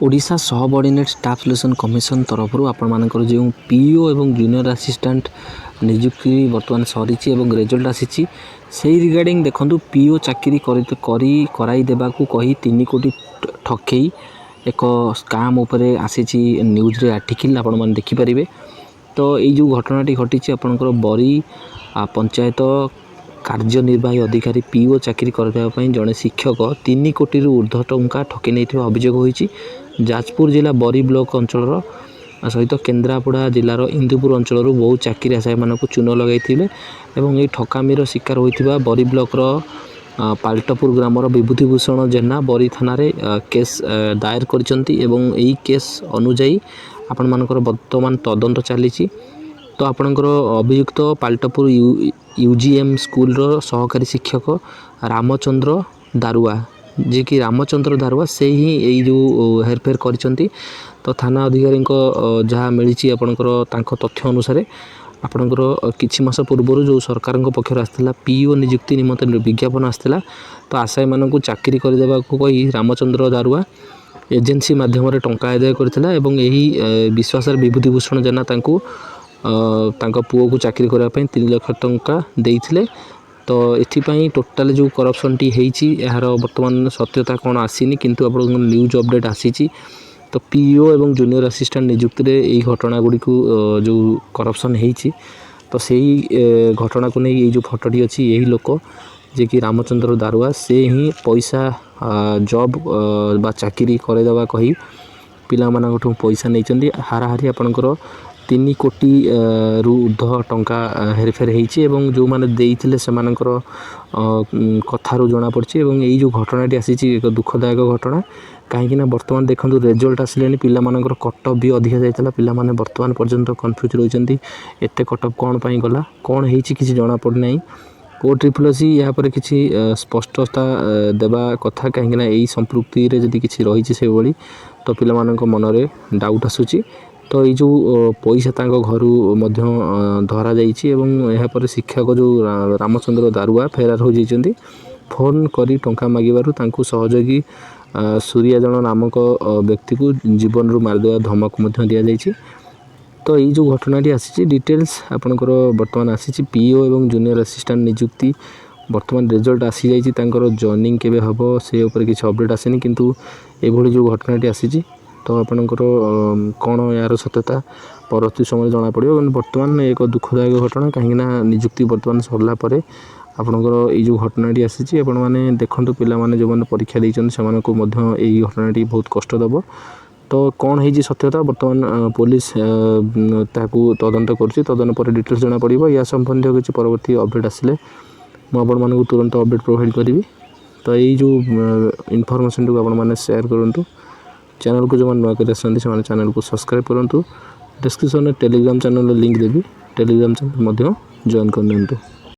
Odisha subordinate staff selection commission तरफ आपर जो PO एवं जूनियर असिस्टेंट नियुक्ति बर्तमान सरी रिजल्ट आसी से रिगार्डिंग देखो पीओ चाकरी कराइदेवा कही 3 कोटी ठकई एक स्काम उपरे आसी न्यूज रे आर्टिकल आपण मैंने देखिपारे। तो ये जो घटनाटी घटी आपंकर बरी पंचायत कार्यनिर्वाही अधिकारी पीओ चाकरी करने जड़े शिक्षक 3 कोटी ऊर्ध्व टंका ठकी नहीं अभियोग होती। जाजपुर जिला बरी ब्लॉक अंचल सहित केन्द्रापड़ा जिलार इंदुपुर अंचल बहु चाकरी आशायी मानक चून लगे ये ठकामीर शिकार होता बरी ब्लॉकर पाल्टपुर ग्रामर विभूतिभूषण जेना बरी थाना केस दायर कर केस अनुजाई आपण मानकर वर्तमान तदंत चली। तो आपणकर अभियुक्त पाल्टपुर यूजीएम स्कूल सहकारी शिक्षक रामचंद्र दारुआ जी कि रामचंद्र दारुआ से ही यही जो हेरफेर कर तो थाना अधिकारी जहाँ मिली आपणकर तथ्य अनुसार आपणकर किछि मास पूर्व जो सरकार पक्षर आसाला पीओ नियुक्ति निमंत्रण विज्ञापन आसाला। तो आशायी मानक चाकरी करदेवा कही रामचंद्र दारुआ एजेन्सी मध्यम टंका आदाय करथिला एवं यही विश्वास विभूतिभूषण जेना तांको पुओ को चाकरी करने 3 लाख टंका देइथिले। तो एथिपाई टोटाल जो करप्शन टी हेची यार वर्तमान सत्यता कौन आसीनी किंतु आप न्यूज अपडेट आसी। तो पीओ एवं जूनियर असिस्टेंट नियुक्ति रे यही घटना गुड़ी को जो करप्शन हेची तो सही घटना को नहीं ये जो फोटोटी अच्छी यही लोक जे कि रामचंद्र दारुआ से ही पैसा जॉब बा चाकरी करदेवा कही पिला मानकठू पैसा नहीं हाराहारी आपणकर 3 कोटी रु ऊर्ध्व टंका हेरफेर होती एवं जो मैंने देइथिले सेमानकर कथारू जना पड़छि। एवं यही जो घटनाटी आसी एक दुखदायक घटना कहीं वर्तमान देखो रिजल्ट आसिले पिला मानकर कट ऑफ भी अधिका जाइला पिला माने वर्तमान पर्यंत कन्फ्यूज रही एते कट ऑफ कौन पाई गला कौन होती किसी जना पड़ना ओ ट्रिपल सी यहाँ पर किसी स्पष्टता देवा कथा कहीं यही संपृक्ति जदि किसी रही से भाई तो पिला मानक मनरे डाउट आसूची। तो ये जो पैसा घर धरा जापर शिक्षक जो रामचंद्र दारुआ फेरार हो जाती फोन करी टंका मागिबारु तांकु सहयोगी सूर्यजन नामक व्यक्ति को जीवन रू मारदेवा धमक दि जाइए। तो ये जो घटनाटी आसी डिटेल्स आपणकर वर्तमान आसी पीओ एवं जूनियर असिस्टेंट नियुक्ति वर्तमान रिजल्ट आसी जाइए जॉइनिंग केबे हबो से ऊपर किसी अपडेट आसेनी किंतु एभली जो घटनाटी आसी तो आपणकर कौन यार सत्यता परवर्ती समय जना पड़ो। वर्तमान एक दुखदायक घटना कहीं नियुक्ति वर्तमान सरला परे आपणकर ये जो घटनाटी आसी आपण मैंने देखो पिला माने जो मैंने परीक्षा देइछन सेमानकु मध्य यही घटनाटी बहुत कष्ट दब। तो कौन है सत्यता वर्तमान पुलिस ताकू तदंत कर तदंत पर डिटेल्स जना पड़ो या संबंधी किसी परवर्ती अपडेट आसिले मुझे तुरंत अपडेट प्रोवाइड करी। तो यही जो इनफॉरमेशन को आपण मैंने शेयर करूँ चैनल को जो नुआ कर चैनल को सब्सक्राइब करूँ। डिस्क्रिप्शन में टेलीग्राम चैनल लिंक देवी टेलीग्राम चैनल जॉइन कर।